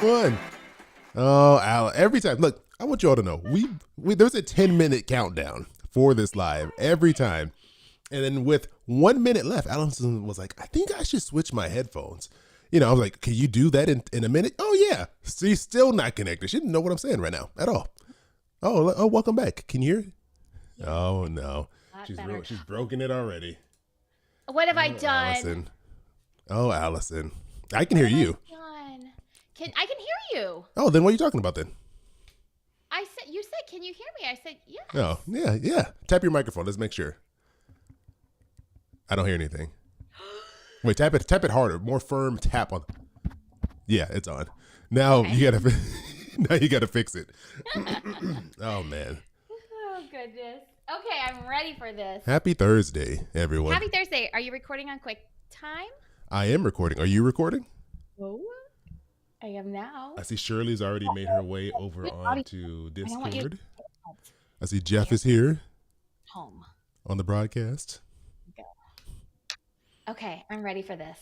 fun. Oh, Al, every time. Look, I want you all to know we there's a 10-minute countdown for this live every time. And then with 1 minute left, Allison was like, I think I should switch my headphones. I was like, can you do that in a minute? Oh, yeah. She's still not connected. She didn't know what I'm saying right now at all. Oh, welcome back. Can you hear? Oh, no. She's broken it already. What have I done? Allison. Oh, Allison. I can hear you. I can hear you. Oh, then what are you talking about then? You said, can you hear me? I said, yes. Oh, yeah. Tap your microphone. Let's make sure. I don't hear anything. Wait, tap it harder. More firm tap on. Yeah, it's on. Now okay. you gotta fix it. Oh man. Oh goodness. Okay, I'm ready for this. Happy Thursday, everyone. Happy Thursday. Are you recording on QuickTime? I am recording. Are you recording? Oh, I am now. I see Shirley's already made her way over onto Discord. I see Jeff is here. Home. On the broadcast. Okay, I'm ready for this.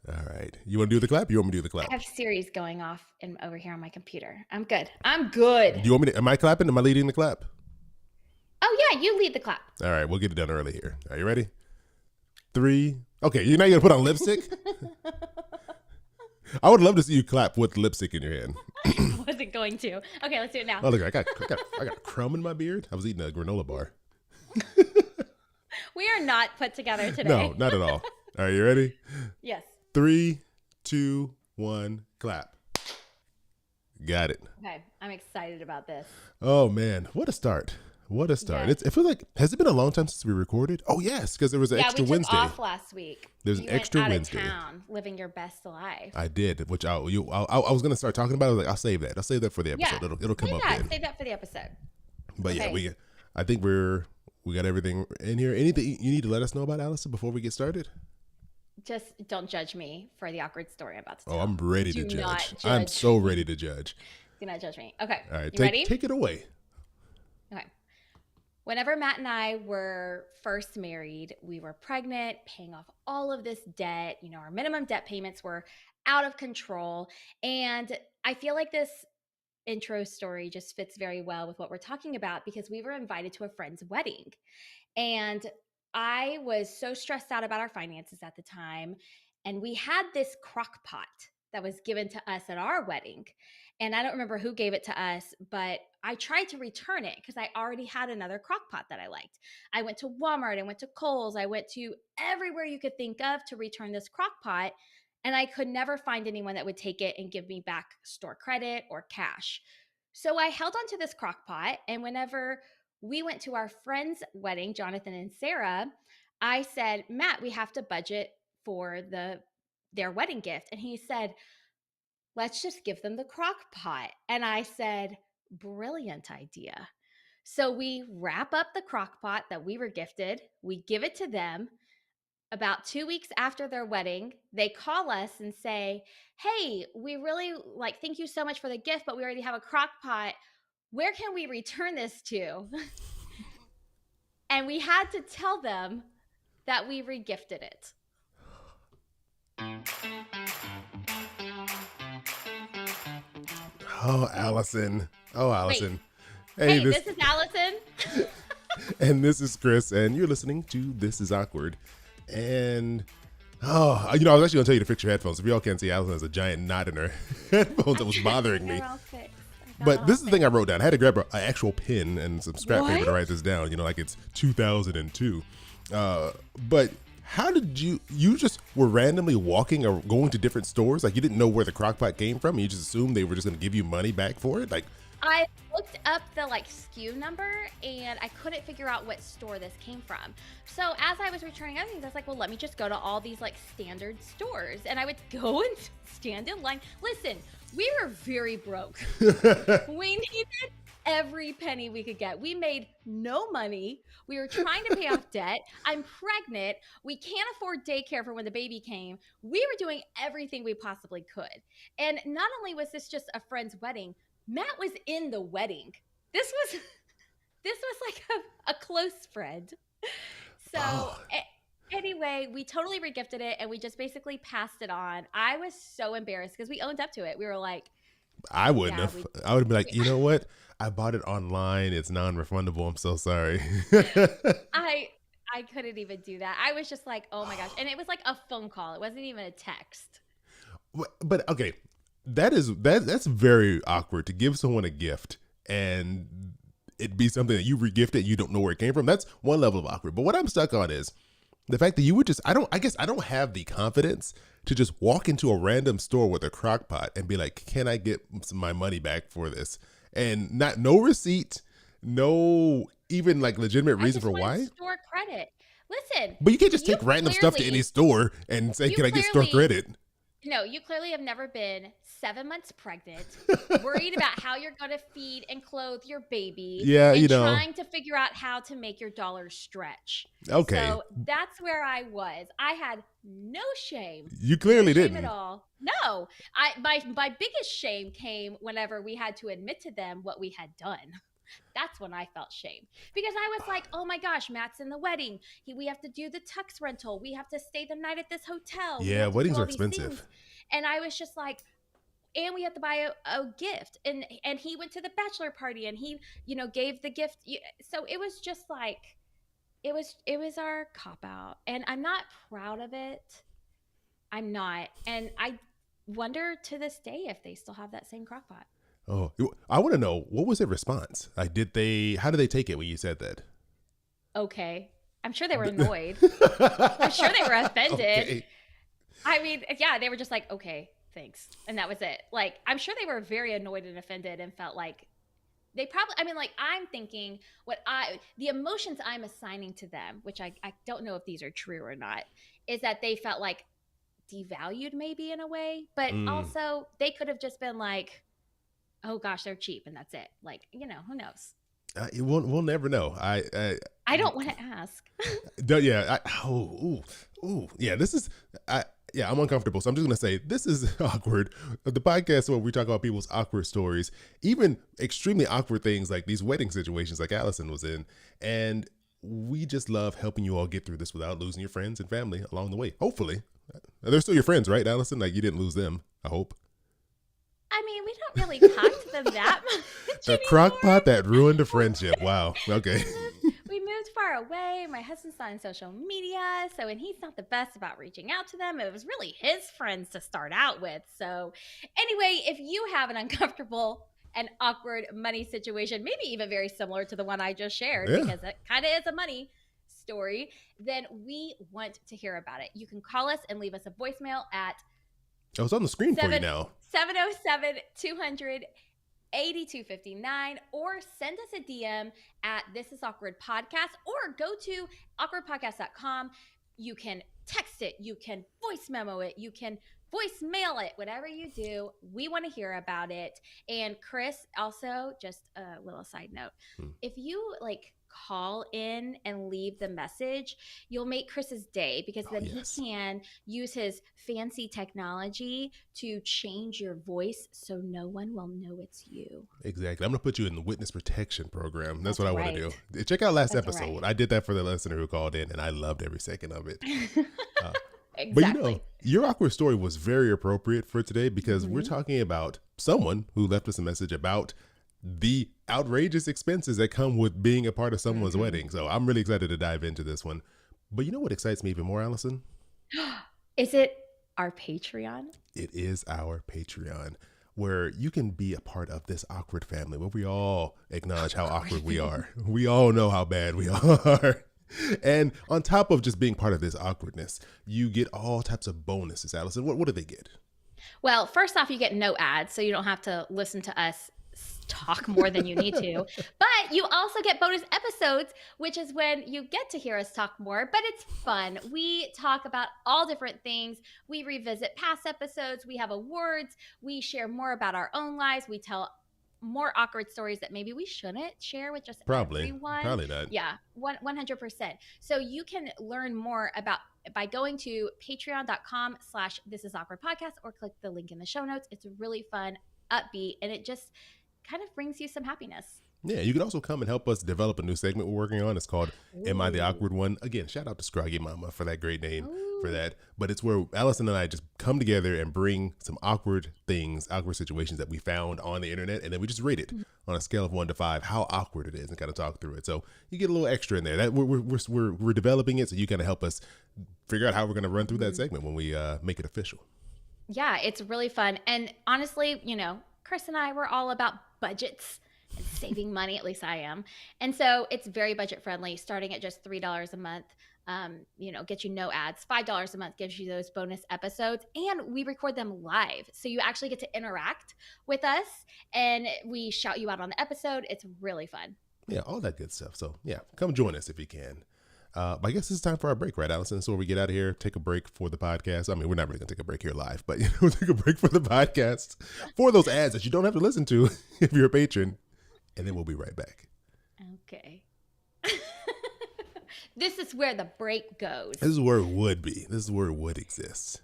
All right. You want to do the clap? You want me to do the clap? I have Siri's going off over here on my computer. I'm good. Do you want me to, am I clapping? Am I leading the clap? Oh, yeah, you lead the clap. All right, we'll get it done early here. Are you ready? 3. Okay, you're not going to put on lipstick? I would love to see you clap with lipstick in your hand. I wasn't going to. Okay, let's do it now. Oh, look, I got a crumb in my beard. I was eating a granola bar. We are not put together today. No, not at all. All right, you ready? Yes. 3, 2, 1, clap. Got it. Okay, I'm excited about this. Oh, man. What a start. What a start. Yes. It feels like, has it been a long time since we recorded? Oh, yes, because there was an extra Wednesday. Yeah, we took off last week. There's an extra Wednesday. You went out of town, living your best life. I did, which I was going to start talking about. I was like, I'll save that. I'll save that for the episode. Yeah. It'll come up then. Yeah, save that for the episode. But okay. Yeah, I think we got everything in here. Anything you need to let us know about, Allison, before we get started? Just don't judge me for the awkward story I'm about to tell. Oh, I'm ready to judge. I'm so ready to judge. Do not judge me. Okay. All right. Ready? Take it away. Okay. Whenever Matt and I were first married, we were pregnant, paying off all of this debt. Our minimum debt payments were out of control. And I feel like this intro story just fits very well with what we're talking about because we were invited to a friend's wedding. And I was so stressed out about our finances at the time. And we had this crock pot that was given to us at our wedding. And I don't remember who gave it to us, but I tried to return it because I already had another crock pot that I liked. I went to Walmart, I went to Kohl's, I went to everywhere you could think of to return this crock pot. And I could never find anyone that would take it and give me back store credit or cash. So I held on to this crock pot. And whenever we went to our friend's wedding, Jonathan and Sarah, I said, Matt, we have to budget for their wedding gift. And he said, let's just give them the crock pot. And I said, brilliant idea. So we wrap up the crock pot that we were gifted. We give it to them. About 2 weeks after their wedding, they call us and say, hey, we really thank you so much for the gift, but we already have a crock pot. Where can we return this to? And we had to tell them that we regifted it. Oh, Allison. Wait. Hey, this is Allison. And this is Chris, and you're listening to This Is Awkward. And, I was actually going to tell you to fix your headphones. If y'all can't see, Allison has a giant knot in her headphones that was bothering me. But this is the thing I wrote down. I had to grab an actual pen and some scrap paper to write this down, like it's 2002. But how did you just were randomly walking or going to different stores? Like you didn't know where the crock pot came from? And you just assumed they were just going to give you money back for it? Like I looked up the SKU number and I couldn't figure out what store this came from. So as I was returning other things, I was like, well, let me just go to all these standard stores. And I would go and stand in line. Listen, we were very broke. We needed every penny we could get. We made no money. We were trying to pay off debt. I'm pregnant. We can't afford daycare for when the baby came. We were doing everything we possibly could. And not only was this just a friend's wedding, Matt was in the wedding. This was like a close friend. So Anyway, we totally regifted it and we just basically passed it on. I was so embarrassed because we owned up to it. We were like, I wouldn't yeah, have. I would be like, we you know what? I bought it online. It's non-refundable. I'm so sorry. I I couldn't even do that. I was just like, oh my gosh. And it was like a phone call. It wasn't even a text. But okay, that's very awkward to give someone a gift and it be something that you regifted. You don't know where it came from. That's one level of awkward. But what I'm stuck on is the fact that you would just. I guess I don't have the confidence to just walk into a random store with a crock pot and be like, "Can I get my money back for this?" And no receipt, no even like legitimate I reason just for wanted why. store credit. Listen, But you can't just take random stuff to any store and say, you "Can I get store clearly credit?" No, you clearly have never been 7 months pregnant, worried about how you're going to feed and clothe your baby, Yeah, and trying to figure out how to make your dollars stretch. Okay. So that's where I was. I had no shame, You no clearly shame at didn't. all. No, my biggest shame came whenever we had to admit to them what we had done. That's when I felt shame because I was like, oh my gosh, Matt's in the wedding. We have to do the tux rental. We have to stay the night at this hotel. We Yeah, have to do weddings are all these things. expensive. And I was just like, and we have to buy a gift. And he went to the bachelor party and he, gave the gift. So it was just like, it was our cop out. And I'm not proud of it. I'm not. And I wonder to this day if they still have that same crock pot. Oh, I want to know, what was their response? Like, how did they take it when you said that? Okay. I'm sure they were annoyed. I'm sure they were offended. Okay. I mean, yeah, they were just like, okay, thanks. And that was it. Like, I'm sure they were very annoyed and offended and felt like they probably, I mean, like, I'm thinking the emotions I'm assigning to them, which I don't know if these are true or not, is that they felt like devalued maybe in a way. But Mm. also, they could have just been like, oh gosh, they're cheap and that's it. Like, who knows? We'll never know. I don't want to ask. Yeah. Yeah. Yeah, I'm uncomfortable. So I'm just going to say this is awkward. The podcast where we talk about people's awkward stories, even extremely awkward things like these wedding situations like Allison was in. And we just love helping you all get through this without losing your friends and family along the way. Hopefully. They're still your friends, right, Allison? Like, you didn't lose them, I hope. I mean, we don't really talk to them that much The crock anymore. pot that ruined a friendship. Wow. Okay. We moved far away. My husband's not on social media, and he's not the best about reaching out to them. It was really his friends to start out with. So, anyway, if you have an uncomfortable and awkward money situation, maybe even very similar to the one I just shared, Yeah. because it kind of is a money story, then we want to hear about it. You can call us and leave us a voicemail at I was on the screen for you now. 707 200 8259, or send us a DM at This Is Awkward Podcast, or go to awkwardpodcast.com. You can text it, you can voice memo it, you can voicemail it, whatever you do. We want to hear about it. And Chris, also, just a little side note, if you call in and leave the message, you'll make Chris's day, because then he can use his fancy technology to change your voice so no one will know it's you. Exactly. I'm going to put you in the witness protection program. That's what I want to right. do. Check out last That's episode. right. I did that for the listener who called in, and I loved every second of it. Exactly. But your awkward story was very appropriate for today, because we're talking about someone who left us a message about the outrageous expenses that come with being a part of someone's wedding. So I'm really excited to dive into this one. But you know what excites me even more, Allison? Is it our Patreon? It is our Patreon, where you can be a part of this awkward family, where we all acknowledge how awkward we are. We all know how bad we are. And on top of just being part of this awkwardness, you get all types of bonuses. Allison, what do they get? Well, first off, you get no ads, so you don't have to listen to us talk more than you need to. But you also get bonus episodes, which is when you get to hear us talk more, but it's fun. We talk about all different things. We revisit past episodes. We have awards. We share more about our own lives. We tell more awkward stories that maybe we shouldn't share with just everyone. Probably not. Yeah, 100%. So you can learn more about by going to patreon.com/This Is Awkward Podcast, or click the link in the show notes. It's really fun, upbeat, and it just kind of brings you some happiness. Yeah, you can also come and help us develop a new segment we're working on. It's called Am I the Ooh. Awkward One? Again, shout out to Scroggy Mama for that great name for Ooh. that. But it's where Allison and I just come together and bring some awkward things, awkward situations that we found on the internet, and then we just rate it on a scale of 1 to 5, how awkward it is, and kind of talk through it. So you get a little extra in there. That we're developing it, so you kind of help us figure out how we're going to run through that segment when we make it official. Yeah, it's really fun. And honestly, Chris and I were all about budgets and saving money. At least I am. And so it's very budget friendly, starting at just $3 a month. Get you no ads. $5 a month gives you those bonus episodes, and we record them live. So you actually get to interact with us, and we shout you out on the episode. It's really fun. Yeah, all that good stuff. So yeah, come join us if you can. But I guess it's time for our break, right, Allison? So we get out of here, take a break for the podcast. I mean, we're not really going to take a break here live, but we'll take a break for the podcast for those ads that you don't have to listen to if you're a patron. And then we'll be right back. Okay. This is where the break goes. This is where it would be. This is where it would exist.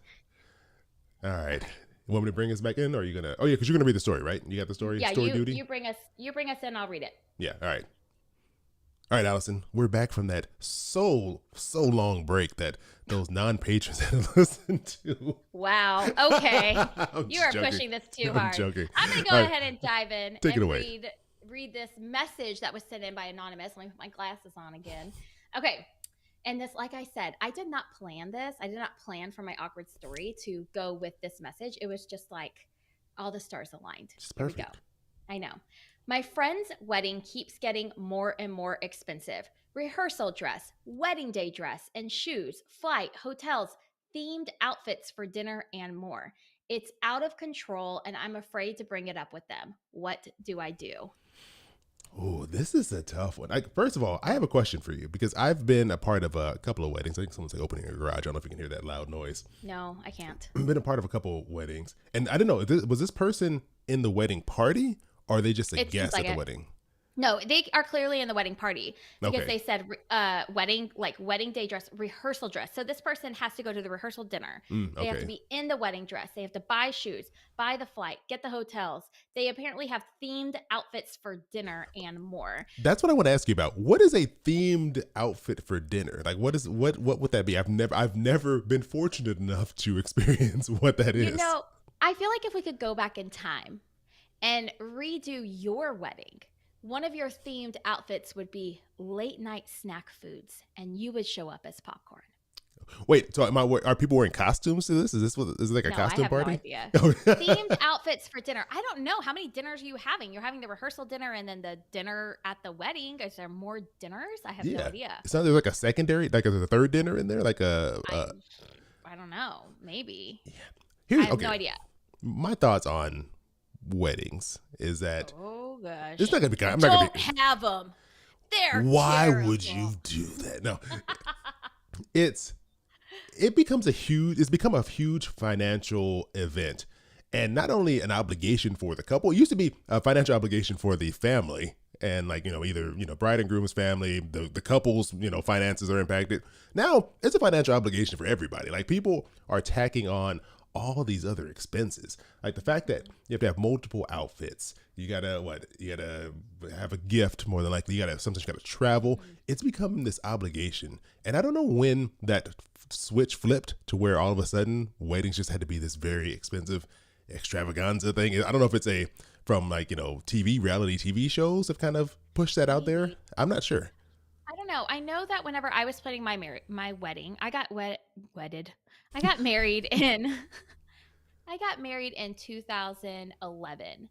All right. You want me to bring us back in, or are you going to? Oh, yeah, because you're going to read the story, right? You got the story? Yeah, story duty? you bring us in, I'll read it. Yeah, all right. All right, Allison, we're back from that so long break that those non-patrons had to listen to. Wow. Okay. You are joking. pushing this too I'm hard. joking. I'm going to go All right. ahead and dive in Take and it away. read this message that was sent in by Anonymous. Let me put my glasses on again. Okay. And this, like I said, I did not plan this. I did not plan for my awkward story to go with this message. It was just like all the stars aligned. Just Here we perfect. go. I know. My friend's wedding keeps getting more and more expensive. Rehearsal dress, wedding day dress, and shoes, flight, hotels, themed outfits for dinner, and more. It's out of control, and I'm afraid to bring it up with them. What do I do? Oh, this is a tough one. First of all, I have a question for you because I've been a part of a couple of weddings. I think someone's like opening a garage. I don't know if you can hear that loud noise. No, I can't. I've been a part of a couple of weddings. And I don't know, was this person in the wedding party or are they just a It seems guest like at the it. wedding? No, they are clearly in the wedding party because Okay. they said wedding day dress, rehearsal dress. So this person has to go to the rehearsal dinner. They have to Okay. be in the wedding dress. They have to buy shoes, buy the flight, get the hotels. They apparently have themed outfits for dinner and more. That's what I want to ask you about. What is a themed outfit for dinner? Like what would that be? I've never been fortunate enough to experience what that is. I feel like if we could go back in time and redo your wedding, one of your themed outfits would be late night snack foods, and you would show up as popcorn. Wait, so are people wearing costumes to this? Is it like a No, costume I have party? no idea. Themed outfits for dinner. I don't know. How many dinners are you having? You're having the rehearsal dinner and then the dinner at the wedding. Is there more dinners? I have no idea. It's not there like a secondary, like a third dinner in there, like I don't know. Maybe. I here's have okay. no idea. My thoughts on weddings is that Oh gosh. it's not gonna be. I'm not gonna Don't be. have them. They're Why terrible. would you do that? No, it's become a huge financial event, and not only an obligation for the couple. It used to be a financial obligation for the family, and either bride and groom's family, the couple's finances are impacted. Now it's a financial obligation for everybody. Like people are tacking on all these other expenses, like the fact that you have to have multiple outfits. You gotta have a gift, more than likely. You gotta have something. You gotta travel. It's becoming this obligation, and I don't know when that switch flipped to where all of a sudden weddings just had to be this very expensive extravaganza thing. I don't know if it's from reality TV shows have kind of pushed that out there. I'm not sure. I don't know. I know that whenever I was planning my wedding, I got wedded. I got married in 2011.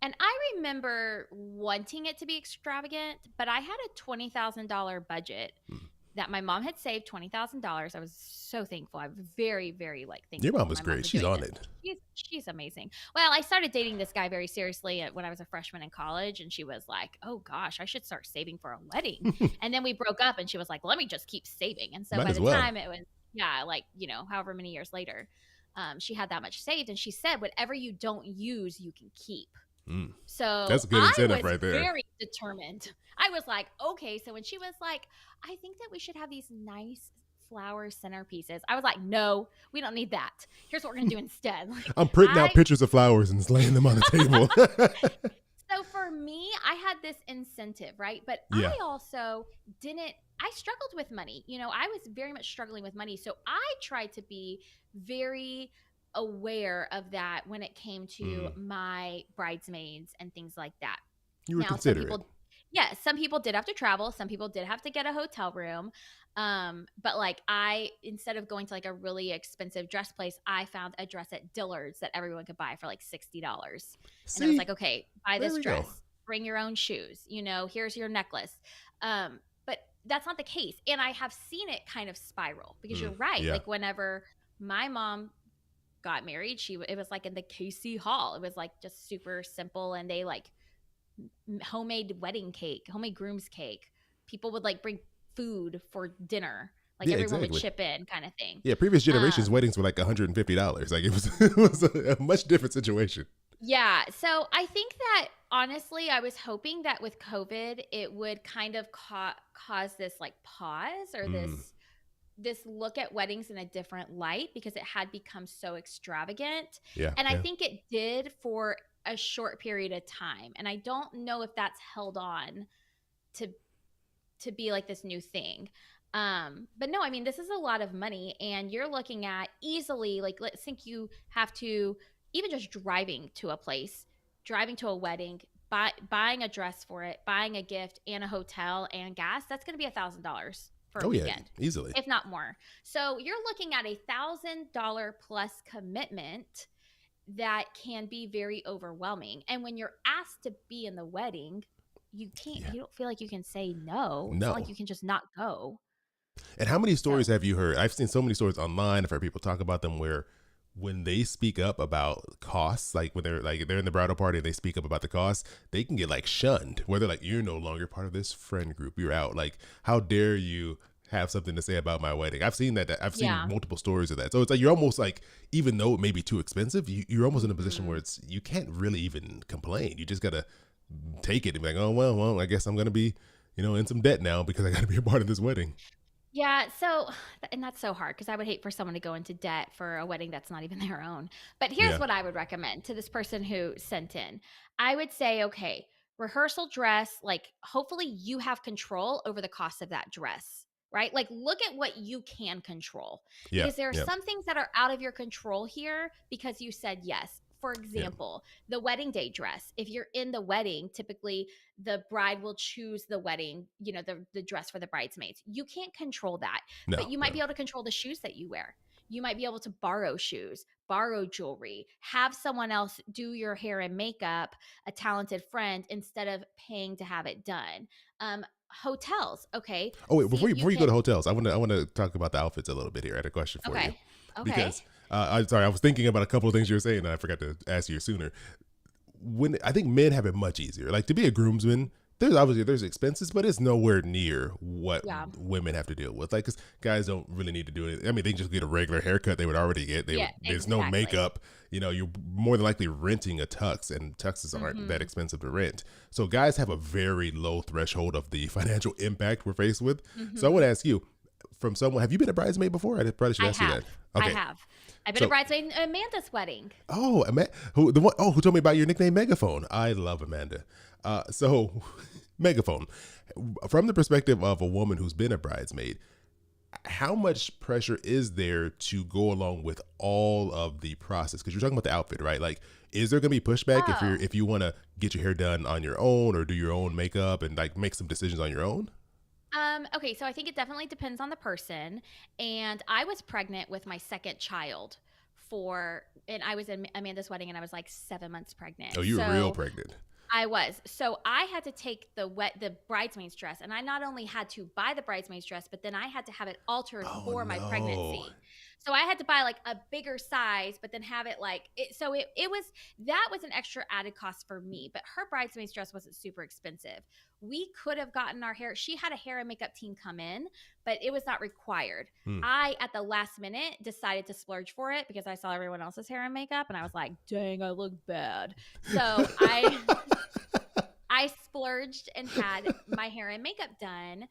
And I remember wanting it to be extravagant, but I had a $20,000 budget that my mom had saved. $20,000. I was so thankful. I'm very, very thankful. Your mom was my great. for She's doing on this. it. She's amazing. Well, I started dating this guy very seriously when I was a freshman in college, and she was like, "Oh gosh, I should start saving for a wedding." And then we broke up, and she was like, "Let me just keep saving." And so Might by as the well. time it was, however many years later, she had that much saved, and she said, "Whatever you don't use, you can keep." So That's a good incentive I was right there. very determined. I was like, okay. So when she was like, I think that we should have these nice flower centerpieces, I was like, no, we don't need that. Here's what we're gonna do instead. I'm printing out pictures of flowers and laying them on the table. So for me, I had this incentive, right? But I Yeah. also didn't, I struggled with money. I was very much struggling with money. So I tried to be very aware of that when it came to Mm. my bridesmaids and things like that. You were Now, some considerate. people, yeah, some people did have to travel. Some people did have to get a hotel room. But like instead of going to like a really expensive dress place, I found a dress at Dillard's that everyone could buy for like $60. And it was See, like, okay, buy there this we go. dress, bring your own shoes, here's your necklace. But that's not the case. And I have seen it kind of spiral because you're Mm. right. Yeah. Like whenever my mom got married, it was like in the KC Hall. It was like just super simple, and they like homemade wedding cake, homemade groom's cake. People would like bring food for dinner. Like Yeah, everyone would exactly. chip in kind of thing. Yeah, previous generations' Um, weddings were like $150. Like it was, it was a much different situation. yeah. So I think that honestly, I was hoping that with COVID, it would kind of cause this like pause or Mm. this look at weddings in a different light because it had become so extravagant. Yeah, And I yeah. think it did for a short period of time. And I don't know if that's held on to be like this new thing. But no, I mean, this is a lot of money, and you're looking at easily, like, let's think you have to, even just driving to a place, driving to a wedding, buying a dress for it, buying a gift and a hotel and gas, that's going to be $1,000 for a Oh yeah, weekend, easily. if not more. So you're looking at $1,000 plus commitment that can be very overwhelming. And when you're asked to be in the wedding, Yeah. you don't feel like you can say no. It's not like No. you can just not go. And how many So, stories have you heard? I've seen so many stories online. I've heard people talk about them where when they speak up about costs, like when they're in the bridal party and they speak up about the costs, they can get like shunned. Where they're like, "You're no longer part of this friend group. You're out. Like, how dare you have something to say about my wedding?" I've seen that. I've seen yeah. multiple stories of that. So it's like you're almost like, even though it may be too expensive, you're almost in a position where Mhm. you can't really even complain. You just gotta take it and be like, "Oh well, I guess I'm gonna be, in some debt now because I gotta be a part of this wedding." Yeah, so and that's so hard because I would hate for someone to go into debt for a wedding that's not even their own. But here's Yeah. what I would recommend to this person who sent in. I would say, okay, rehearsal dress, like hopefully you have control over the cost of that dress, right? Like look at what you can control Yeah. because there are Yeah. some things that are out of your control here because you said yes. For Yeah. example, the wedding day dress. If you're in the wedding, typically the bride will choose the wedding, the dress for the bridesmaids. You can't control that, but No. you might No. be able to control the shoes that you wear. You might be able to borrow shoes, borrow jewelry, have someone else do your hair and makeup, a talented friend, instead of paying to have it done. Hotels, okay. Oh wait, See if you before you go can. to hotels, I want to talk about the outfits a little bit here. I had a question for you Okay. Okay. because I'm sorry, I was thinking about a couple of things you were saying, and I forgot to ask you sooner. When I think men have it much easier, like to be a groomsman. There's expenses, but it's nowhere near what Yeah. women have to deal with. Like, 'cause guys don't really need to do it. I mean, they can just get a regular haircut they would already get. Yeah, There's no exactly. makeup. You're more than likely renting a tux, and tuxes aren't that Hmm. expensive to rent. So guys have a very low threshold of the financial impact we're faced with. So I want Hmm. to ask you, from someone, have you been a bridesmaid before? I probably should I ask you have. that. I Okay, have. I've been a so bridesmaid in Amanda's wedding. oh, who the one? Oh, who told me about your nickname, Megaphone? I love Amanda. So Megaphone. From the perspective of a woman who's been a bridesmaid, how much pressure is there to go along with all of the process? Because you're talking about the outfit, right? Like, is there gonna be pushback Oh. if you want to get your hair done on your own or do your own makeup and like make some decisions on your own? Okay, so I think it definitely depends on the person. And I was pregnant with my second child and I was in Amanda's wedding and I was like 7 months pregnant. Oh, you were real So pregnant. I was. So I had to take the bridesmaid's dress, and I not only had to buy the bridesmaid's dress, but then I had to have it altered Oh for my no. pregnancy. So I had to buy like a bigger size, but then have it like it. So it was that was an extra added cost for me. But her bridesmaid's dress wasn't super expensive. We could have gotten our hair. She had a hair and makeup team come in, but it was not required. Hmm. I, at the last minute, decided to splurge for it because I saw everyone else's hair and makeup, and I was like, "Dang, I look bad." So I splurged and had my hair and makeup done.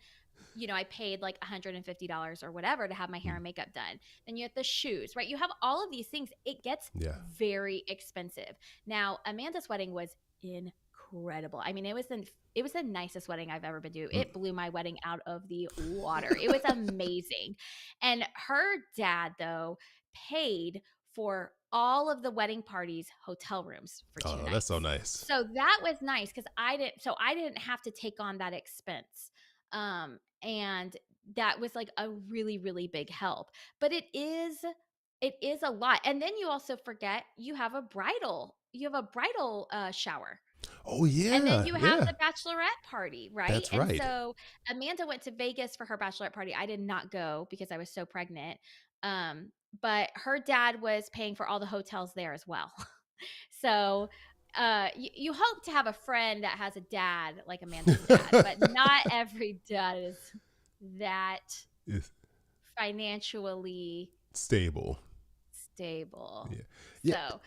I paid like $150 or whatever to have my hair Hmm. and makeup done. Then you have the shoes, right? You have all of these things. It gets Yeah. very expensive. Now, Amanda's wedding was incredible. incredible. I mean, it was the nicest wedding I've ever been to. It blew my wedding out of the water. It was amazing. And her dad, though, paid for all of the wedding party's hotel rooms for 2 Oh, that's so nights. nice. So that was nice because I didn't have to take on that expense. And that was like a really, really big help. But it is a lot. And then you also forget you have a bridal shower. Oh And then yeah, you have yeah. the bachelorette party, right? That's And right. so Amanda went to Vegas for her bachelorette party. I did not go because I was so pregnant. Um, but her dad was paying for all the hotels there as well. So you hope to have a friend that has a dad like Amanda's dad, but not every dad is that It's financially stable. stable. Yeah. Yeah. So,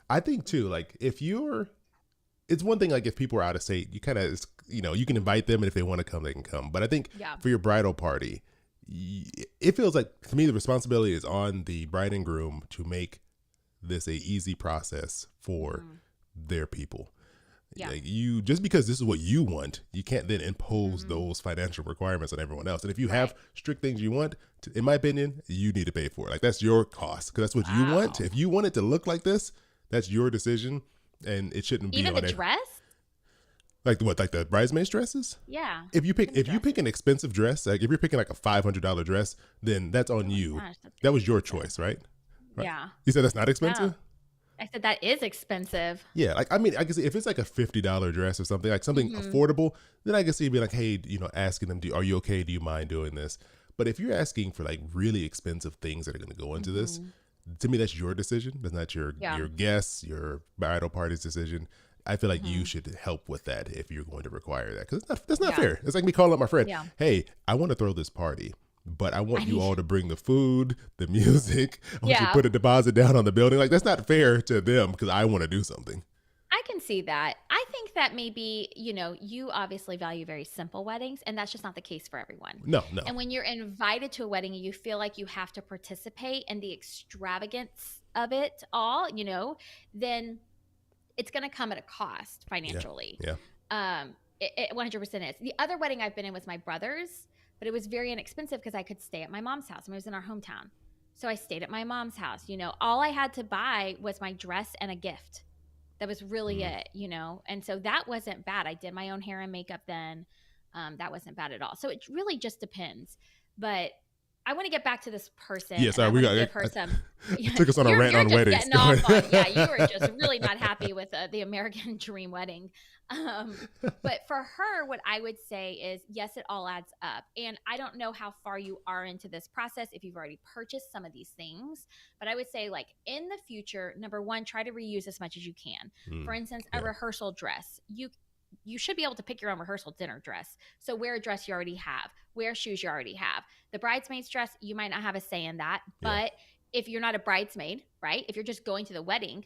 I think too, like if you're it's one thing like if people are out of state, you kind of you can invite them and if they want to come they can come. But I think yeah. for your bridal party, it feels like to me the responsibility is on the bride and groom to make this a easy process for Mhm. their people. Yeah. Like you just because this is what you want, you can't then impose Mhm. those financial requirements on everyone else. And if you Right. have strict things you want, in my opinion, you need to pay for it. Like that's your cost because that's what you want. Wow. If you want it to look like this, that's your decision, and it shouldn't be Even the on it. dress? Like what? Like the bridesmaids dresses? Yeah. If you pick Even the if you pick an dresses. expensive dress, like if you're picking like a $500 dress, then that's Oh on my you. gosh, that's That was your expensive. choice, right? Right. Yeah. You said that's not No. expensive? I said that is expensive. Yeah, like I mean, I can see if it's like a $50 dress or something, like something Mhm. affordable, then I can see be like, hey, asking them, are you okay? Do you mind doing this? But if you're asking for like really expensive things that are going to go into this, Mhm. to me, that's your decision. That's not your Yeah. your guests, your bridal party's decision. I feel like you Mhm. should help with that if you're going to require that because that's not Yeah. fair. It's like me calling up my friend, Yeah. hey, I want to throw this party. But I I want you need all to bring the food, the music. I want you to Yeah. put a deposit down on the building. Like that's not fair to them because I want to do something. I can see that. I think that maybe, you obviously value very simple weddings, and that's just not the case for everyone. No, no. And when you're invited to a wedding and you feel like you have to participate in the extravagance of it all, then it's going to come at a cost Yeah, financially. yeah. It 100% is. The other wedding I've been in was my brother's, but it was very inexpensive because I could stay at my mom's house. I mean, it was in our hometown. So I stayed at my mom's house. All I had to buy was my dress and a gift. That was really Mm. it. And so that wasn't bad. I did my own hair and makeup then. That wasn't bad at all. So it really just depends. But I want to get back to this person Yeah, and I sorry, we want to got give her some. it took us on a you're rant you're on just weddings. getting off on, yeah, you were just really not happy with the American dream wedding. But for her, what I would say is yes, it all adds up. And I don't know how far you are into this process if you've already purchased some of these things, but I would say like in the future, number one, try to reuse as much as you can. For instance, a Yeah. rehearsal dress. You should be able to pick your own rehearsal dinner dress. So wear a dress you already have, wear shoes you already have. The bridesmaid's dress, you might not have a say in that, Yeah. but if you're not a bridesmaid, right? If you're just going to the wedding,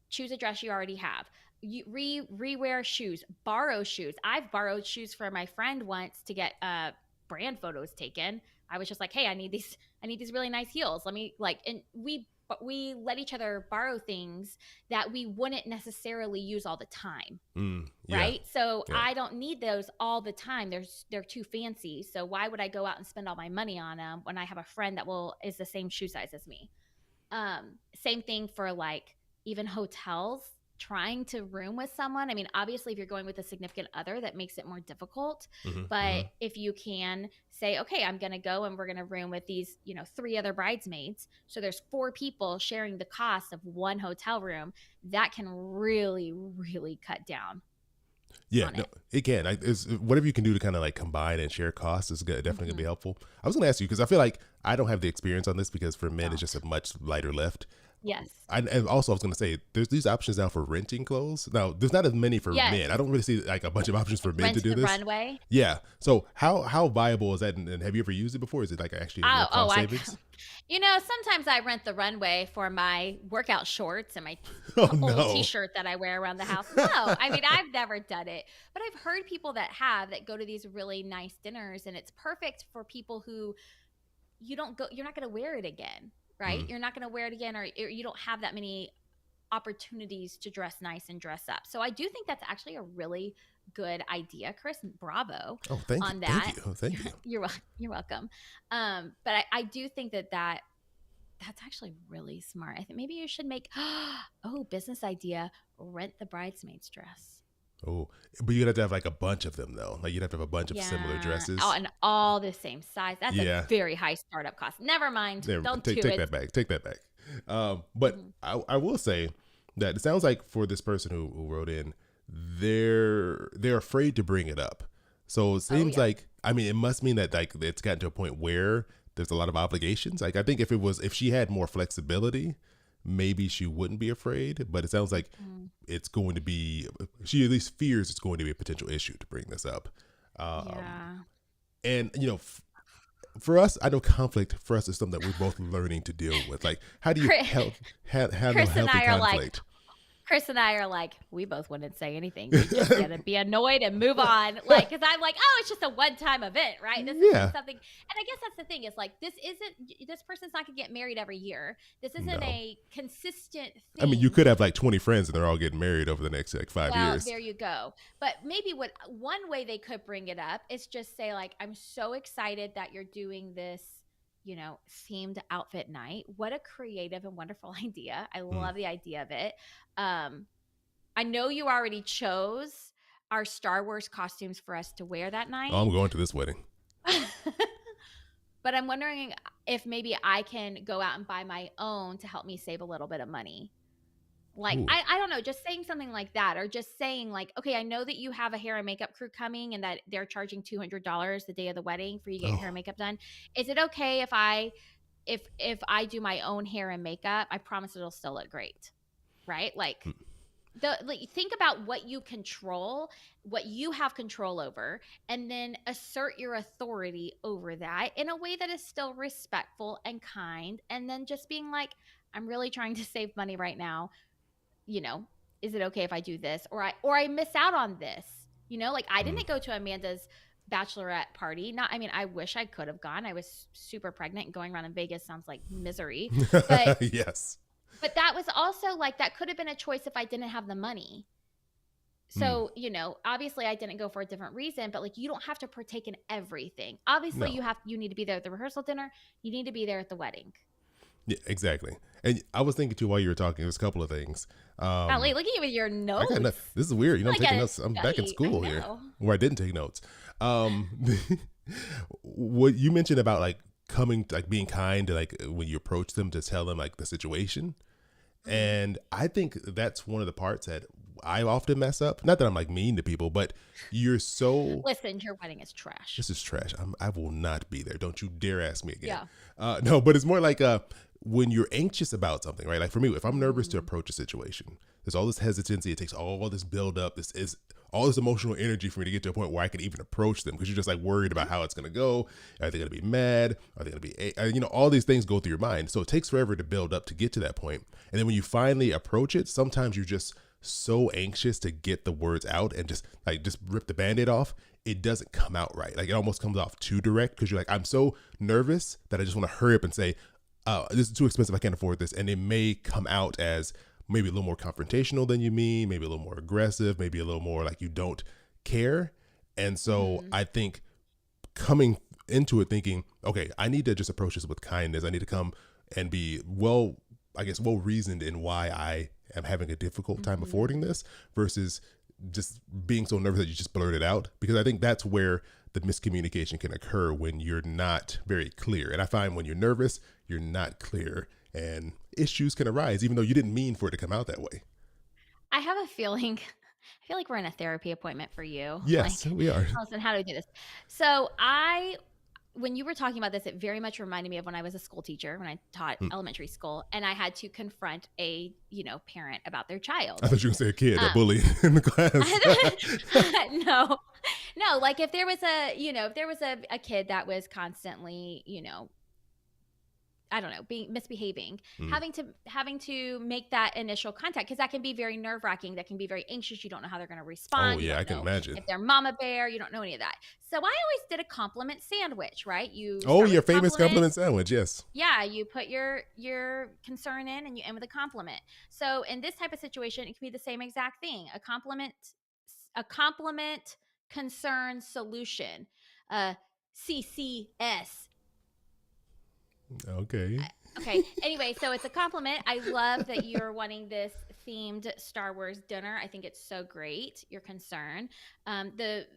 choose a dress you already have. You rewear shoes, borrow shoes. I've borrowed shoes for my friend once to get brand photos taken. I was just like, hey, I need these really nice heels. Let me and we let each other borrow things that we wouldn't necessarily use all the time. Yeah. Right. So Yeah. I don't need those all the time. They're too fancy. So why would I go out and spend all my money on them when I have a friend that is the same shoe size as me? Same thing for like even hotels, trying to room with someone. I mean, obviously, if you're going with a significant other, that makes it more difficult. But if you can say, okay, I'm going to go and we're going to room with these, 3 other bridesmaids. So there's 4 people sharing the cost of one hotel room. That can really, really cut down Yeah, on no, it. it can. Like, whatever you can do to kind of like combine and share costs is definitely gonna be Mhm. helpful. I was gonna ask you because I feel like I don't have the experience on this because for men it's just Don't. a much lighter lift. Yes. And also I was gonna say there's these options now for renting clothes. Now there's not as many for Yes. men. I don't really see like a bunch of options for men Rent to do the this. runway. Yeah. So how viable is that? And have you ever used it before? Is it like actually a real cost savings? Sometimes I rent the runway for my workout shorts and my Oh old no. t-shirt that I wear around the house. No, I mean, I've never done it, but I've heard people that go to these really nice dinners, and it's perfect for people who you're not going to wear it again, right? Mm, You're not going to wear it again, or you don't have that many opportunities to dress nice and dress up. So I do think that's actually a really good idea, Chris. Bravo Oh, thank you. on Thank that. you. Thank you. You're welcome. But I do think that's actually really smart. I think maybe you should make business idea, rent the bridesmaid's dress. Oh, but you'd have to have like a bunch of them though. Like you'd have to have a bunch of similar Yeah. Oh, dresses. and all the same size. That's a Yeah. very high startup cost. Never mind. Never mind. Don't do Take it. that back. Take that back. But Mhm. I will say that it sounds like for this person who wrote in, they're afraid to bring it up. So it Oh, seems yeah. like, I mean, it must mean that like it's gotten to a point where there's a lot of obligations. Like I think if she had more flexibility, maybe she wouldn't be afraid. But it sounds like Mm, it's going to be, she at least fears it's going to be a potential issue to bring this up. Um, yeah. and for us, I know conflict for us is something that we're both learning to deal with. Like, how do you Chris, handle Chris and healthy I are like, conflict? Chris and I are like, we both wouldn't say anything. We just gotta be annoyed and move on. Like, because I'm like, oh, it's just a one-time event, right? This Yeah. isn't something. And I guess that's the thing is like, this person's not gonna get married every year. This isn't No. a consistent I mean, you thing. could have like 20 friends and they're all getting married over the next like 5 Well, years. there you go. But maybe one way they could bring it up is just say like, I'm so excited that you're doing this, themed outfit night. What a creative and wonderful idea. I Mm. love the idea of it. I know you already chose our Star Wars costumes for us to wear that Oh, I'm night. going to this wedding. But I'm wondering if maybe I can go out and buy my own to help me save a little bit of money. Like, Ooh. I don't know, just saying something like that, or just saying like, okay, I know that you have a hair and makeup crew coming and that they're charging $200 the day of the wedding for you to get your hair Oh. and makeup done. Is it okay if I do my own hair and makeup? I promise it'll still look great. Right? Like, think about what you control, what you have control over, and then assert your authority over that in a way that is still respectful and kind, and then just being like, I'm really trying to save money right now. Is it okay if I do this, or I miss out on this? Like I Mm. didn't go to Amanda's bachelorette party. Not, I mean, I wish I could have gone. I was super pregnant, and going around in Vegas sounds like misery. But Yes. but that was also like, that could have been a choice if I didn't have the money. Mm. So, obviously I didn't go for a different reason, but like, you don't have to partake in everything. Obviously No. you need to be there at the rehearsal dinner. You need to be there at the wedding. Yeah, exactly. And I was thinking too while you were talking, there's a couple of things. Golly, look at you with your I got notes. This is weird. I'm Like taking a notes. I'm back in study. school I here, know. where I didn't take notes. What you mentioned about like being kind to like when you approach them to tell them like the situation. And I think that's one of the parts that I often mess up. Not that I'm like mean to people, but you're so, Listen, your wedding is trash. this is trash. I will not be there. Don't you dare ask me again. Yeah. No, but it's more like when you're anxious about something, right? Like for me, if I'm nervous to Mm. approach a situation, there's all this hesitancy. It takes all this build up. This is all this emotional energy for me to get to a point where I can even approach them because you're just like worried about how it's going to go. Are they going to be mad? Are they going to be, all these things go through your mind. So it takes forever to build up to get to that point. And then when you finally approach it, sometimes you're just so anxious to get the words out and just rip the Band-Aid off. It doesn't come out right. Like it almost comes off too direct because you're like, I'm so nervous that I just want to hurry up and say, this is too expensive. I can't afford this. And it may come out as maybe a little more confrontational than you mean, maybe a little more aggressive, maybe a little more like you don't care. And so Mhm. I think coming into it thinking, okay, I need to just approach this with kindness. I need to come and be well reasoned in why I am having a difficult time Mhm. affording this versus just being so nervous that you just blurt it out. Because I think that's where the miscommunication can occur when you're not very clear. And I find when you're nervous, you're not clear and issues can arise, even though you didn't mean for it to come out that way. I have a feeling I feel like we're in a therapy appointment for you. Yes, Like, we are. Allison, how do we do this? So when you were talking about this, it very much reminded me of when I was a school teacher, when I taught Hmm. elementary school, and I had to confront a, parent about their child. I thought you were going to say a kid, a Um, bully in the class. no, no, like if there was a kid that was constantly, I don't know, being misbehaving, Mm. having to make that initial contact, because that can be very nerve wracking. That can be very anxious. You don't know how they're going to Oh respond. You yeah, I don't can know imagine. if they're mama bear. You don't know any of that. So I always did a compliment sandwich, right? You Oh, start with your a famous compliment. compliment sandwich. Yes. Yeah, you put your concern in and you end with a compliment. So in this type of situation, it can be the same exact thing. A compliment, concern, solution. CCS. Okay. Okay. Anyway, so it's a compliment. I love that you're wanting this themed Star Wars dinner. I think it's so great. Your concern. The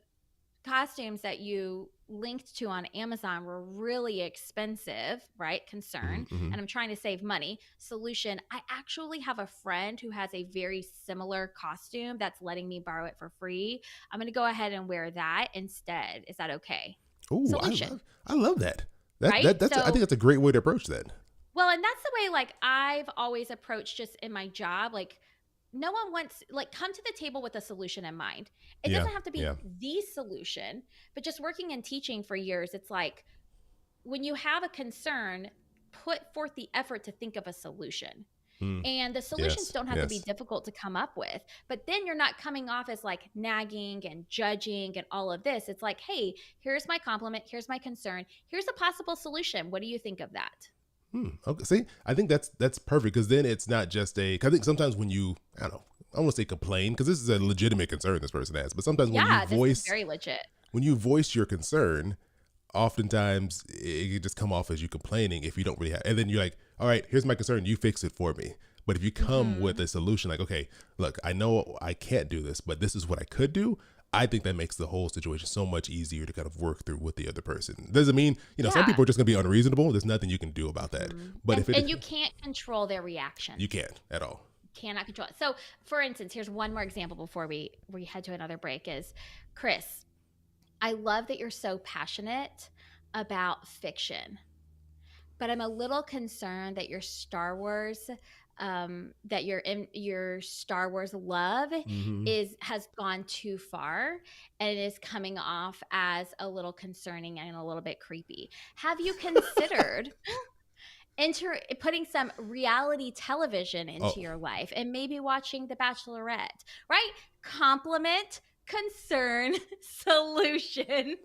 costumes that you linked to on Amazon were really expensive, right? Concern. Mm-hmm. And I'm trying to save money. Solution. I actually have a friend who has a very similar costume that's letting me borrow it for free. I'm going to go ahead and wear that instead. Is that okay? Oh, Solution, I love that. right? I think So that's a great way to approach that. well, and that's the way like I've always approached just in my job. Like no one wants like come to the table with a solution in mind. It Yeah. doesn't have to be Yeah. the solution, but just working and teaching for years, it's like when you have a concern, put forth the effort to think of a solution. Mm. And the solutions Yes. don't have to be Yes. difficult to come up with, but then you're not coming off as like nagging and judging and all of this. It's like, hey, here's my compliment, here's my concern, here's a possible solution. What do you think of that? Okay. See, I think that's perfect because then it's not just a. 'Cause I think sometimes when you, I don't know, I don't want to say complain because this is a legitimate concern this person has, but sometimes Yeah, this is very legit. when you voice your concern, oftentimes it can just come off as you complaining if you don't really have. And then you're like, all right, here's my concern, you fix it for me. But if you come with Hmm. a solution, like, okay, look, I know I can't do this, but this is what I could do. I think that makes the whole situation so much easier to kind of work through with the other person. Doesn't mean, some Yeah. people are just going to be unreasonable. There's nothing you can do about that. Hmm. But And if it, and you can't control their you reactions. can't at all. Cannot control it. So, for instance, here's one more example before we head to another break. Is Chris, I love that you're so passionate about fiction, but I'm a little concerned that your Star Wars love Hmm. has gone too far and it is coming off as a little concerning and a little bit creepy. Have you considered putting some reality television Oh, into your life and maybe watching The Bachelorette, right? Compliment, concern, solution.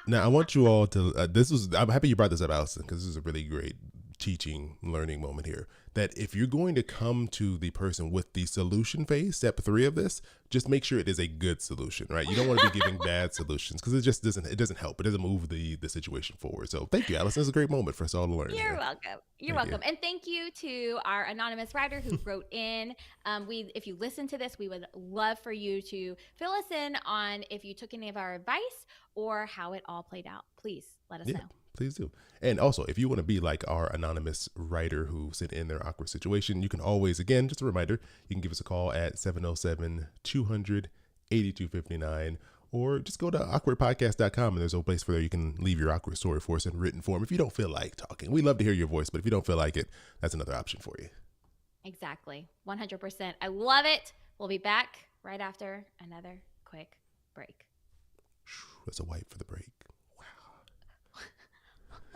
now I want you all to. I'm happy you brought this up, Allison, because this is a really great teaching, learning moment here. That if you're going to come to the person with the solution phase, step 3 of this, just make sure it is a good solution, right? You don't want to be giving bad solutions because it doesn't help. It doesn't move the situation forward. So thank you, Allison. It's a great moment for us all to learn You're here. welcome. You're Thank you. welcome. And thank you to our anonymous writer who wrote in. If you listen to this, we would love for you to fill us in on if you took any of our advice or how it all played out. Please let us Yeah, know. please do. And also, if you want to be like our anonymous writer who sent in their awkward situation, you can always, again, just a reminder, you can give us a call at 707-200-8259, or just go to awkwardpodcast.com and there's a place for there you can leave your awkward story for us in written form if you don't feel like talking. We love to hear your voice, but if you don't feel like it, that's another option for you. Exactly. 100%. I love it. We'll be back right after another quick break. That's a wipe for the break.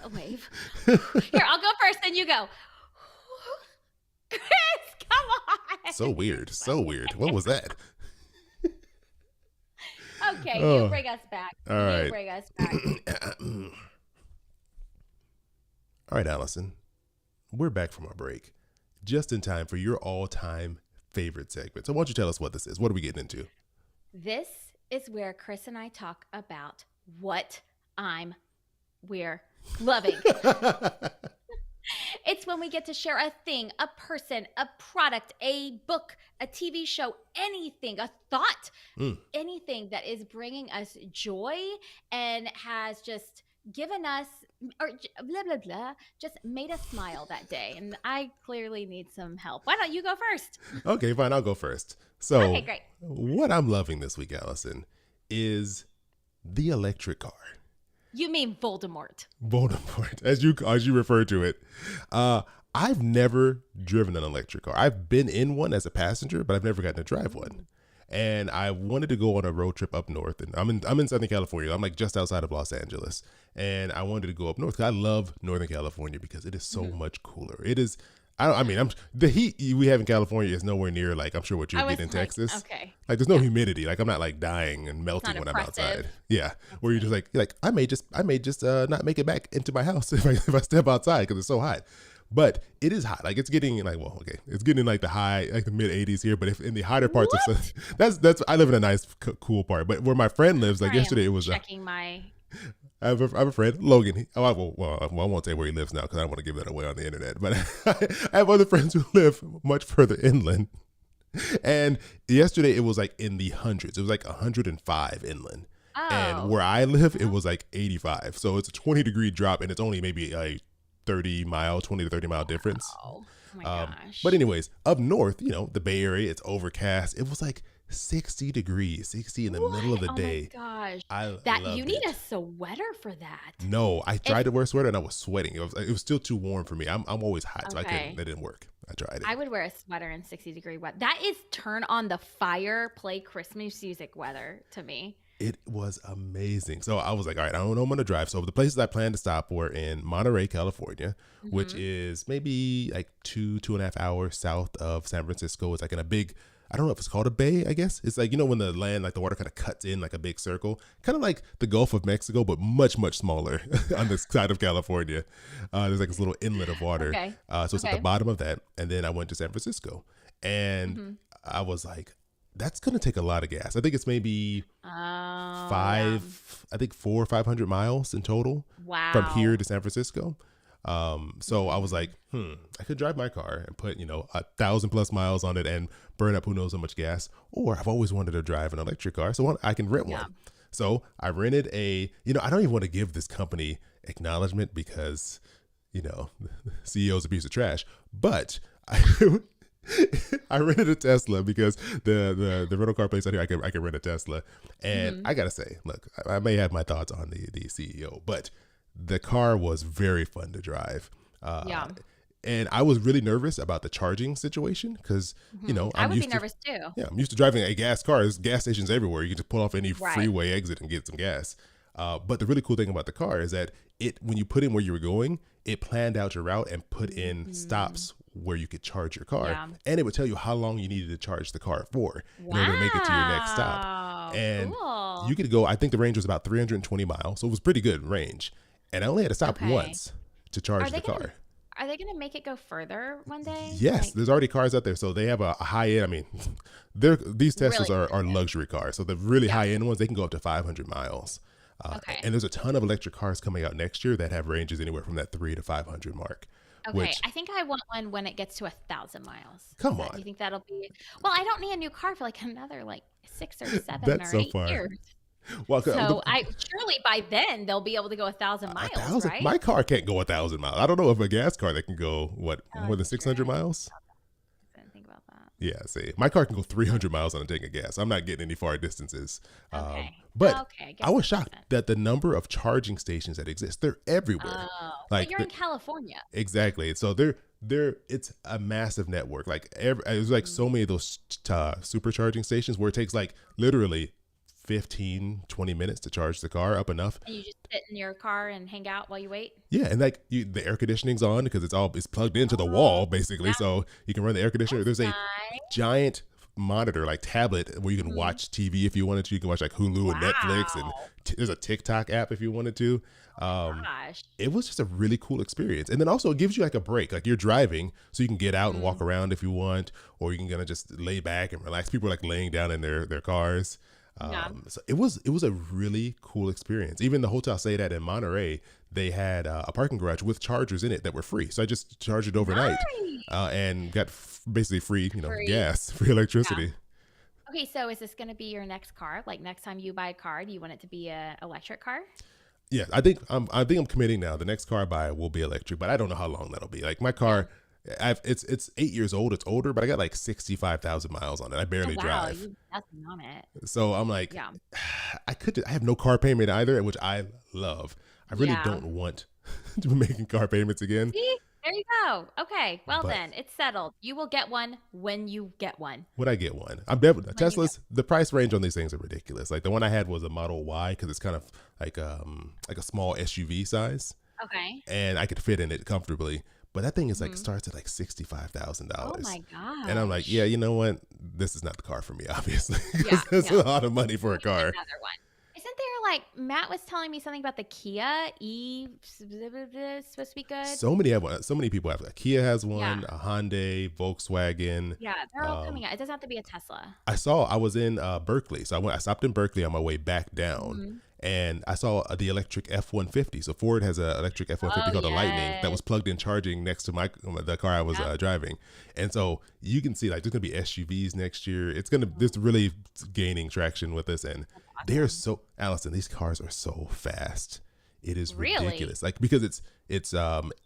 A wave. Here, I'll go first, then you go. Chris, come on. So weird. So weird. What was that? Okay, Oh, you bring us back. all You right. bring us back. All right, Allison. We're back from our break, just in time for your all-time favorite segment. So why don't you tell us what this is? What are we getting into? This is where Chris and I talk about what we're loving. It's when we get to share a thing, a person, a product, a book, a TV show, anything, a thought, Mm. anything that is bringing us joy and has just given us, or blah, blah, blah, just made us smile that day. And I clearly need some help. Why don't you go first? Okay, fine. I'll go first. Okay, So great. what I'm loving this week, Allison, is the electric car. You mean Voldemort. Voldemort, as you refer to it. I've never driven an electric car. I've been in one as a passenger, but I've never gotten to drive one. and I wanted to go on a road trip up north. And I'm in Southern California. I'm like just outside of Los Angeles, and I wanted to go up north. 'Cause I love Northern California because it is so Mhm. much cooler. It is. I mean, the heat we have in California is nowhere near like I'm sure what I you're was getting in like, Texas. okay, Like there's no yeah, humidity. Like I'm not like dying and it's not melting when I'm oppressive. outside. Yeah, That's where you're just nice. like I may just not make it back into my house if I step outside because it's so hot. But it is hot. Like it's getting like well, okay, it's getting like the high like the mid 80s here. But if in the hotter parts of What? that's I live in a nice cool part. But where my friend lives, like I am yesterday, it was checking my. I have a friend, Logan. I won't say where he lives now because I don't want to give that away on the internet. But I have other friends who live much further inland. And yesterday it was like in the hundreds. It was like 105 inland. And Oh, where I live, it well, was like 85. So it's a 20-degree drop and it's only maybe a 20 to 30 mile difference. oh my But gosh. anyways, up north, the Bay Area, it's overcast. It was like 60 degrees, 60 in the middle of What? the Oh my day. gosh. I That you loved need a it. sweater for that. No, I tried If to wear a sweater and I was sweating. It was still too warm for me. I'm always hot, so I couldn't. okay, That didn't work. I tried it. I would wear a sweater in 60-degree weather. That is turn on the fire, play Christmas music weather to me. It was amazing. So I was like, all right, I don't know I'm gonna drive. So the places I plan to stop were in Monterey, California, which Hmm. is maybe like 2.5 hours south of San Francisco. It's like in a big, I don't know if it's called a bay, I guess. It's like, when the land, like the water kind of cuts in like a big circle, kind of like the Gulf of Mexico, but much, much smaller on this side of California. There's like this little inlet of water. Okay. So it's at the Okay. bottom of that. And then I went to San Francisco and Hmm. I was like, that's going to take a lot of gas. I think it's maybe Oh, yeah. five, I think 400 or 500 miles in total from here Wow. to San Francisco. So I was Mhm. like, I could drive my car and put, 1,000+ miles on it and burn up who knows how much gas. Or I've always wanted to drive an electric car, so I can rent Yeah. one. So I rented I don't even want to give this company acknowledgement because, the CEO is a piece of trash, but I rented a Tesla because the rental car place out here I can rent a Tesla, and Hmm. I gotta say, look, I may have my thoughts on the CEO, but the car was very fun to drive, uh, Yeah. and I was really nervous about the charging situation because I I'm would be used to nervous too. I'm used to driving a gas car. There's gas stations everywhere. You can just pull off any Right. freeway exit and get some gas. But the really cool thing about the car is that when you put in where you were going, it planned out your route and put in Mhm. stops where you could charge your car, Yeah. and it would tell you how long you needed to charge the car for in order to make it to your next stop. Wow. And you Cool. could go. I think the range was about 320 miles, so it was pretty good range. And I only had to stop Okay. once to Are charge the they gonna car. are they gonna make it go further one day? Yes, Like there's already cars out there, so they have a high end. I mean, these Teslas really are expensive. luxury cars, so the really Yeah. high end ones they can go up to 500 miles. Okay. And there's a ton of electric cars coming out next year that have ranges anywhere from that 300 to 500 mark. Okay. Which, I think I want one when it gets to 1,000 miles. come Do on, you think that'll be? Well, I don't need a new car for like another like 6 or 7 that's or so 8 far. years. Well, So I surely by then they'll be able to go 1,000 miles, 1,000. right? My car can't go 1,000 miles. I don't know if a gas car that can go Oh, more than that's true. 600 miles. I didn't think about that. Yeah, see, my car can go 300 miles on a tank of gas. I'm not getting any far distances. Okay. But Okay. I I guess was that makes shocked sense. that the number of charging stations that exist, they're everywhere. Oh, well, Like you're in California. exactly. So it's a massive network. Like there's like Mhm. so many of those supercharging stations where it takes like literally 15-20 minutes to charge the car up enough. And you just sit in your car and hang out while you wait? Yeah, and like the air conditioning's on because it's plugged into the Oh, wall basically, yeah, so you can run the air conditioner. that's There's a nice. giant monitor like tablet where you can Mhm. watch TV if you wanted to. You can watch like Hulu and Netflix, and Wow. there's a TikTok app if you wanted to. Oh my Um, gosh. it was just a really cool experience, and then also it gives you like a break. Like you're driving, so you can get out and walk Mhm. around if you want, or you can kind of just lay back and relax. People are like laying down in their cars. Yeah. So it was a really cool experience. Even the hotel I stayed at in Monterey, they had a parking garage with chargers in it that were free. So I just charged it overnight, Nice. and got basically free, Free. gas, free Yeah. electricity. Okay, so is this gonna be your next car? Like next time you buy a car, do you want it to be a electric car? Yeah, I think I'm committing now. The next car I buy will be electric, but I don't know how long that'll be. Like my Yeah. car, it's 8 years old. It's older, but I got like 65,000 miles on it. I Oh barely wow, drive, you nothing on it. so I'm like, Yeah. I have no car payment either, which I love. I really Yeah. don't want to be making car payments again. See? There you go. Okay. Well, But then it's settled. You will get one when you get one. would I get one? I'm definitely When you get Tesla's. The price range on these things are ridiculous. Like the one I had was a Model Y because it's kind of like a small SUV size, Okay. and I could fit in it comfortably. But that thing is like Hmm. starts at like $65,000, Oh my and I'm like, yeah, gosh. you know what? This is not the car for me, obviously, Yeah. because that's No. a lot of money for You a need car. another one. Isn't there like Matt was telling me something about the Kia E supposed to be good? So many have one. So many people have. Like, Kia has Yeah. one, a Hyundai, Volkswagen. Yeah. They're all Um, coming out. It doesn't have to be a Tesla. I was in Berkeley, so I stopped in Berkeley on my way back down, Hmm. and I saw the electric F-150. So Ford has an electric F-150 Oh, called the Lightning that yes. was plugged in charging next to the car I was Yep. driving, and so you can see like there's gonna be SUVs next year. This Mhm. really gaining traction with this, and That's they're awesome. so Allison. These cars are so fast. It is Really? ridiculous. Like because it's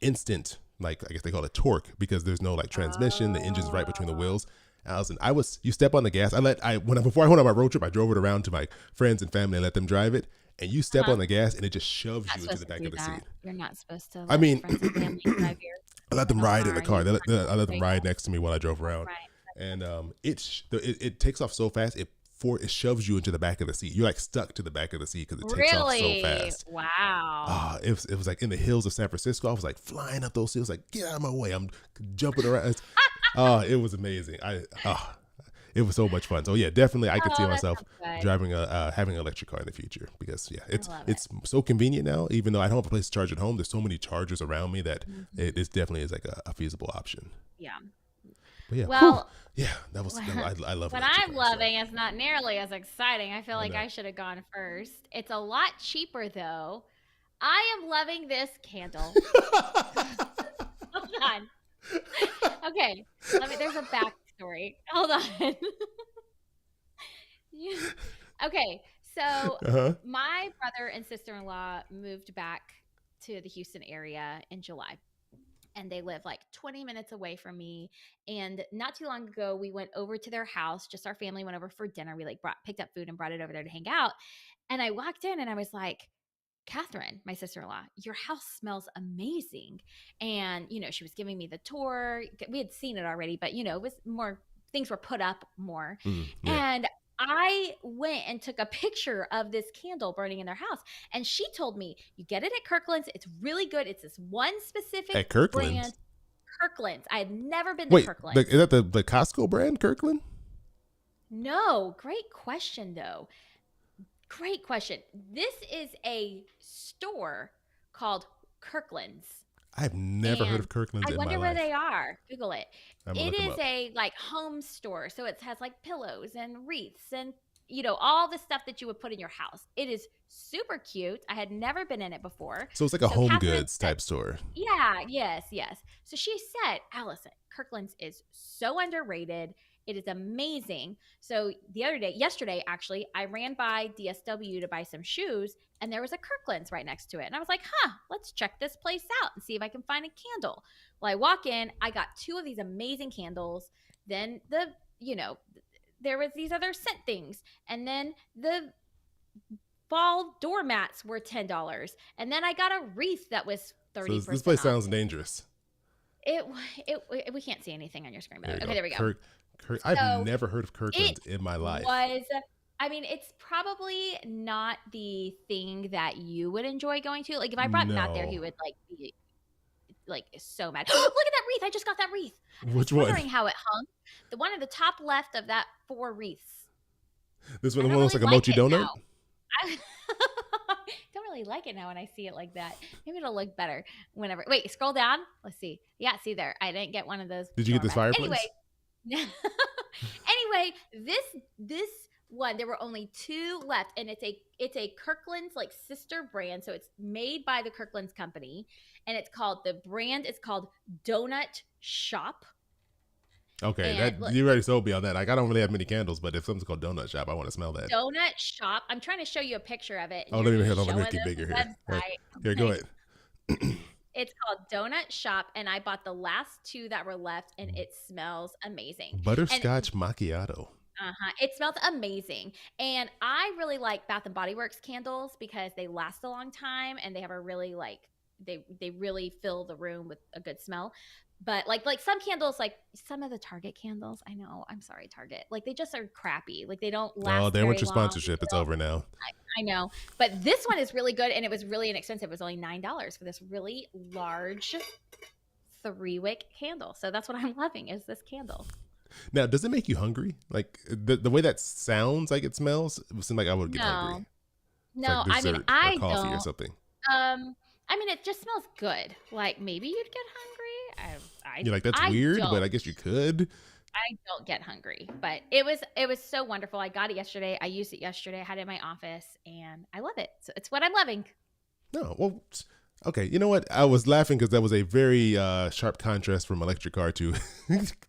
instant. Like I guess they call it torque because there's no like transmission. The engine's right between the Oh, wheels. Allison, you step on the gas. Before I went on my road trip, I drove it around to my friends and family and let them drive it. And you step uh-huh. on the gas and it just shoves Not you into supposed the to back do of the that. seat. You're not supposed to I let mean, friends and family drive I let them your ride in the car. car. I let There them you go. ride next to me while I drove around, Right. and it takes off so fast. It shoves you into the back of the seat. You're like stuck to the back of the seat because it takes off so Really? fast. Wow. It was like in the hills of San Francisco. I was like flying up those hills, like get out of my way. I'm jumping around. It was amazing. It was so much fun. So yeah, definitely I could see Oh, that myself sounds good. driving having an electric car in the future because yeah, I love it. it's so convenient now. Even though I don't have a place to charge at home, there's so many chargers around me that Mhm. it definitely is like a feasible option. Yeah. But yeah, whew, Well, yeah, I love what electric I'm cars. So loving is not nearly as exciting. I feel I like know. I should have gone first. It's a lot cheaper though. I am loving this candle. Hold on. Okay. There's a backstory. Hold on. You- okay. So Uh-huh. my brother and sister-in-law moved back to the Houston area in July. And they live like 20 minutes away from me. And not too long ago, we went over to their house. Just our family went over for dinner. We like picked up food and brought it over there to hang out. And I walked in and I was like, Catherine, my sister in law, your house smells amazing. And, she was giving me the tour. We had seen it already, but, it was more, things were put up more. Yeah. And I went and took a picture of this candle burning in their house. And she told me, you get it at Kirkland's. It's really good. It's this one specific At Kirkland's. brand, Kirkland's. I had never been to Wait, Kirkland's. is that the Costco brand, Kirkland? No, great question, though. Great question. This is a store called Kirkland's. I've never heard And of Kirkland's I in my wonder where life. they are. Google it. I'm gonna It look them is up. a like home store. So it has like pillows and wreaths and all the stuff that you would put in your house. It is super cute. I had never been in it before. So it's like a So home Catherine goods said, type store. yeah, yes, yes. So she said, Allison, Kirkland's is so underrated. It is amazing. So yesterday, actually, I ran by DSW to buy some shoes, and there was a Kirkland's right next to it. And I was like, let's check this place out and see if I can find a candle. Well, I walk in, I got two of these amazing candles. Then there was these other scent things. And then the fall doormats were $10. And then I got a wreath that was So this 30% place off. sounds dangerous. We can't see anything on your screen, by There the you way. Okay, go. there we go. I've So never heard of it Kirkland's in my life. was, I mean, it's probably not the thing that you would enjoy going to. Like, if I brought Matt there, he No. would like be like so mad. Look at that wreath! I just got that wreath. I was Which one? wondering how it hung. The one at the top left of that four wreaths. This I one don't looks really like a like mochi it donut. now. I don't really like it now when I see it like that. Maybe it'll look better whenever. Wait, scroll down. Let's see. Yeah, see there. I didn't get one of those Did you get this doormats. Anyway, fireplace? anyway, this one there were only two left, and it's a Kirkland's like sister brand, so it's made by the Kirkland's company, and the brand is called Donut Shop. Okay, And that look, you already sold me on that. Like I don't really have many candles, but if something's called Donut Shop, I want to smell that. Donut Shop. I'm trying to show you a picture of it, and Oh, you're just let me showing make it us bigger the here. All right, website. I'm here, go like, ahead. it's called Donut Shop, and I bought the last two that were left, and it smells amazing. And Butterscotch macchiato. it smells amazing. And I really like Bath and Body Works candles because they last a long time, and they have a really like they really fill the room with a good smell. But like some candles, like some of the Target candles, I know, I'm sorry, Target, like they just are crappy. Like they don't Oh, last there went very your long. sponsorship. It's over now. I know, but this one is really good, and it was really inexpensive. It was only $9 for this really large 3-wick candle. So that's what I'm loving is this candle. Now, does it make you hungry? Like the way that sounds like it smells, it would seem like I would get hungry. No, It's like no, I mean dessert or I coffee or don't. something. I mean it just smells good. Like maybe you'd get hungry. You're like, that's I weird, but don't. I guess you could. I don't get hungry, but it was so wonderful. I got it yesterday. I used it yesterday. I had it in my office, and I love it. So it's what I'm loving. No, well, okay. You know what? I was laughing because that was a very sharp contrast from electric car to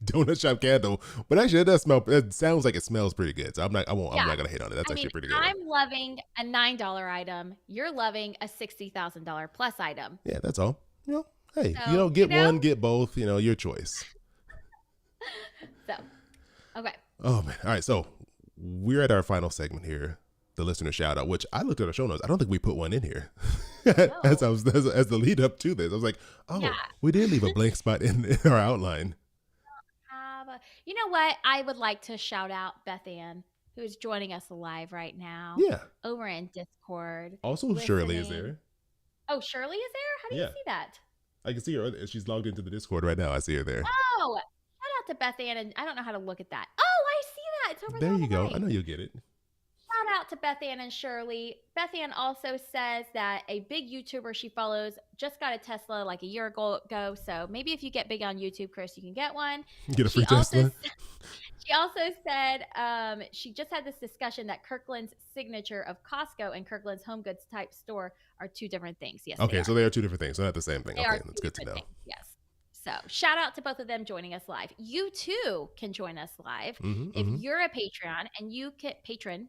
donut shop candle. But actually, it does smell. It sounds like it smells pretty good. So I'm not. I won't. I'm Yeah. not gonna hate on it. That's I actually mean, a pretty good one. I'm loving a $9 item. You're loving a $60,000 plus item. Yeah, that's all. Hey, So, get one, get both. Your choice. So, okay. Oh man. All right. So we're at our final segment here, the listener shout out, which I looked at our show notes. I don't think we put one in here. as I was as the lead up to this, I was like, oh, Yeah. we did leave a blank spot in our outline. You know what? I would like to shout out Beth Ann, who is joining us live right now. Yeah. Over in Discord. Also, Shirley is there. Oh, Shirley is there? How do you see that? I can see her. She's logged into the Discord right now. I see her there. Oh, shout out to Beth Ann. And I don't know how to look at that. Oh, I see that. It's over there. There you go. Right. I know you'll get it. Shout out to Beth Ann and Shirley. Beth Ann also says that a big YouTuber she follows just got a Tesla like a year ago. So maybe if you get big on YouTube, Chris, you can get one. Get a free Tesla. She also said she just had this discussion that Kirkland's signature of Costco and Kirkland's home goods type store are two different things. Yes. Okay, so they are two different things. So not the same thing. Okay, that's good to know. Things. Yes. So shout out to both of them joining us live. You too can join us live if you're a Patreon and you can patron.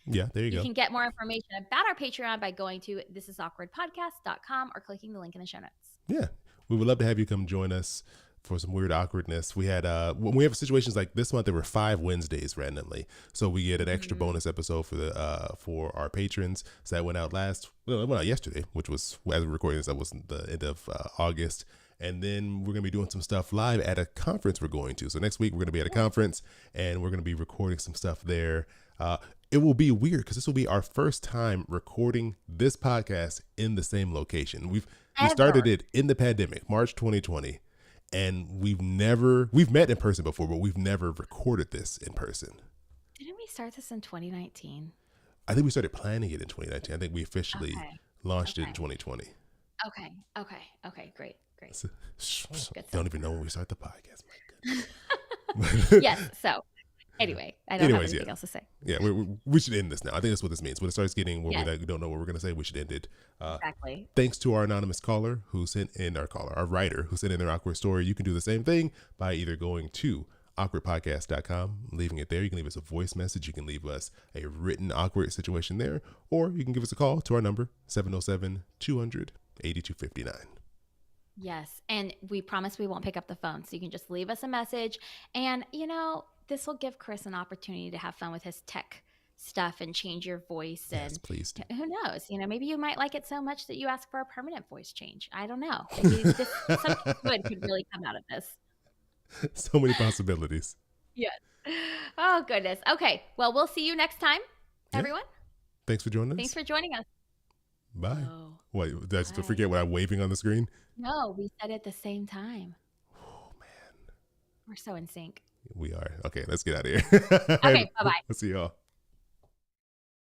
Yeah, there you go. You can get more information about our Patreon by going to thisisawkwardpodcast.com or clicking the link in the show notes. Yeah, we would love to have you come join us for some weird awkwardness. We had when we have situations like this month, there were 5 Wednesdays randomly, so we get an extra bonus episode for our patrons. So that went out it went out yesterday, which was, as we're recording this, that was the end of August. And then we're going to be doing some stuff live at a conference we're going to. So next week we're going to be at a conference and we're going to be recording some stuff there. It will be weird because this will be our first time recording this podcast in the same location. We started it in the pandemic, March 2020, and we've met in person before, but we've never recorded this in person. Didn't we start this in 2019? I think we started planning it in 2019. I think we officially launched it in 2020. Okay, great. So, don't even know when we start the podcast. Yes. So anyway, I don't have anything else to say. Yeah, we should end this now. I think that's what this means. When it starts getting where we don't know what we're going to say, we should end it. Exactly. Thanks to our anonymous caller who sent in our writer who sent in their awkward story. You can do the same thing by either going to awkwardpodcast.com, leaving it there. You can leave us a voice message. You can leave us a written awkward situation there, or you can give us a call to our number 707-200-8259. Yes. And we promise we won't pick up the phone. So you can just leave us a message. And, this will give Chris an opportunity to have fun with his tech stuff and change your voice. And yes, please. Who knows? Maybe you might like it so much that you ask for a permanent voice change. I don't know. Maybe something good could really come out of this. So many possibilities. Yes. Oh, goodness. Okay. Well, we'll see you next time, everyone. Thanks for joining us. Thanks for joining us. Bye. Oh, wait, did I just forget what I'm waving on the screen? No, we said it at the same time. Oh, man. We're so in sync. We are. Okay, let's get out of here. Okay, bye-bye. Let's see y'all.